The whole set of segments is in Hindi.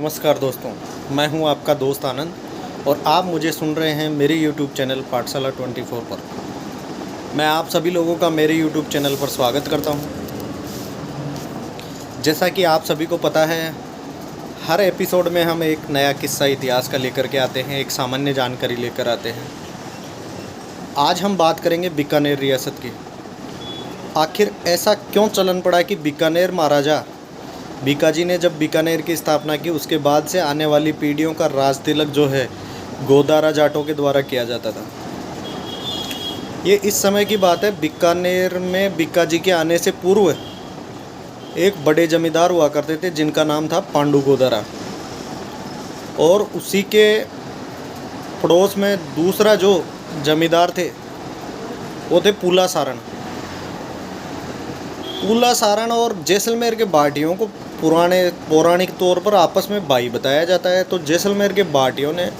नमस्कार दोस्तों, मैं हूं आपका दोस्त आनंद और आप मुझे सुन रहे हैं मेरे YouTube चैनल पाठशाला 24 पर। मैं आप सभी लोगों का मेरे YouTube चैनल पर स्वागत करता हूं। जैसा कि आप सभी को पता है, हर एपिसोड में हम एक नया किस्सा इतिहास का लेकर के आते हैं, एक सामान्य जानकारी लेकर आते हैं। आज हम बात करेंगे बीकानेर रियासत की। आखिर ऐसा क्यों चलन पड़ा कि बीकानेर महाराजा बीकाजी ने जब बीकानेर की स्थापना की, उसके बाद से आने वाली पीढ़ियों का राज तिलक जो है गोदारा जाटों के द्वारा किया जाता था। ये इस समय की बात है। बीकानेर में बीकाजी के आने से पूर्व एक बड़े जमींदार हुआ करते थे जिनका नाम था पांडु गोदारा, और उसी के पड़ोस में दूसरा जो जमींदार थे वो थे पूला सारण और जैसलमेर के बाटियों को पौराणिक तौर पर आपस में भाई बताया जाता है। तो जैसलमेर के बाटियों ने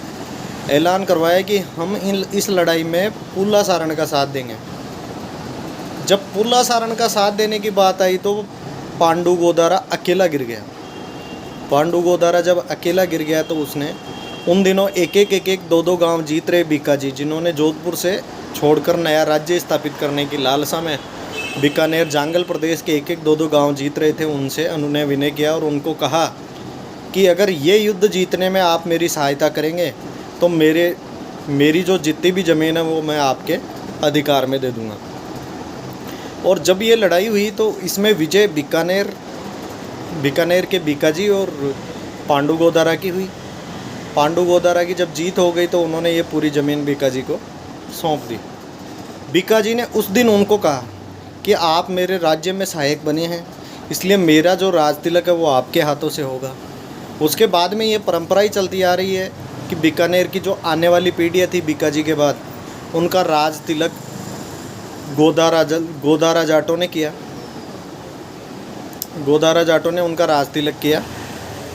ऐलान करवाया कि हम इस लड़ाई में पूला सारण का साथ देंगे। जब पूला सारण का साथ देने की बात आई तो पांडु गोदारा अकेला गिर गया। पांडु गोदारा जब अकेला गिर गया तो उसने उन दिनों एक दो गांव जीत रहे बीकाजी, जिन्होंने जोधपुर से छोड़कर नया राज्य स्थापित करने की लालसा में बीकानेर जांगल प्रदेश के एक दो गांव जीत रहे थे, उनसे अनुनय विनय किया और उनको कहा कि अगर ये युद्ध जीतने में आप मेरी सहायता करेंगे तो मेरी जो जितनी भी ज़मीन है वो मैं आपके अधिकार में दे दूंगा। और जब ये लड़ाई हुई तो इसमें विजय बीकानेर के बीकाजी और पांडु गोदारा की हुई। पांडु गोदारा की जब जीत हो गई तो उन्होंने ये पूरी ज़मीन बीकाजी को सौंप दी। बीकाजी ने उस दिन उनको कहा कि आप मेरे राज्य में सहायक बने हैं, इसलिए मेरा जो राज तिलक है वो आपके हाथों से होगा। उसके बाद में ये परंपरा ही चलती आ रही है कि बीकानेर की जो आने वाली पीढ़ी थी बीकाजी के बाद, उनका राज तिलक गोदारा जाटों ने किया। गोदारा जाटों ने उनका राज तिलक किया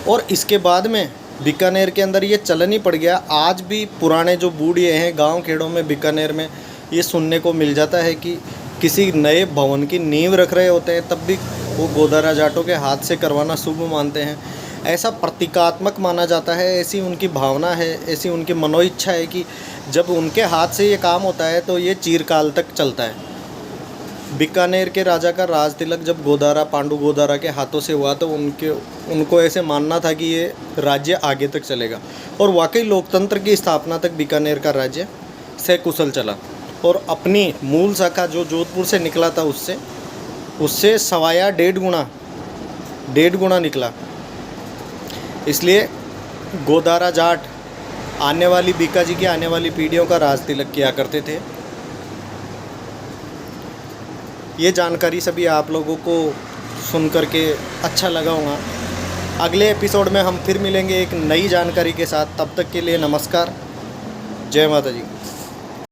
और इसके बाद में बीकानेर के अंदर ये चलन ही पड़ गया। आज भी पुराने जो बूढ़े हैं गांव खेड़ों में बीकानेर में ये सुनने को मिल जाता है कि किसी नए भवन की नींव रख रहे होते हैं तब भी वो गोदारा जाटों के हाथ से करवाना शुभ मानते हैं। ऐसा प्रतीकात्मक माना जाता है, ऐसी उनकी भावना है, ऐसी उनकी मनोइच्छा है कि जब उनके हाथ से ये काम होता है तो ये चिरकाल तक चलता है। बीकानेर के राजा का राज तिलक जब पांडु गोदारा के हाथों से हुआ तो उनको ऐसे मानना था कि ये राज्य आगे तक चलेगा, और वाकई लोकतंत्र की स्थापना तक बीकानेर का राज्य सकुशल चला और अपनी मूल शाखा जो जोधपुर से निकला था उससे सवाया डेढ़ गुना निकला। इसलिए गोदारा जाट आने वाली बीकाजी की आने वाली पीढ़ियों का राज तिलक किया करते थे। ये जानकारी सभी आप लोगों को सुन करके अच्छा लगा होगा। अगले एपिसोड में हम फिर मिलेंगे एक नई जानकारी के साथ। तब तक के लिए नमस्कार, जय माता जी।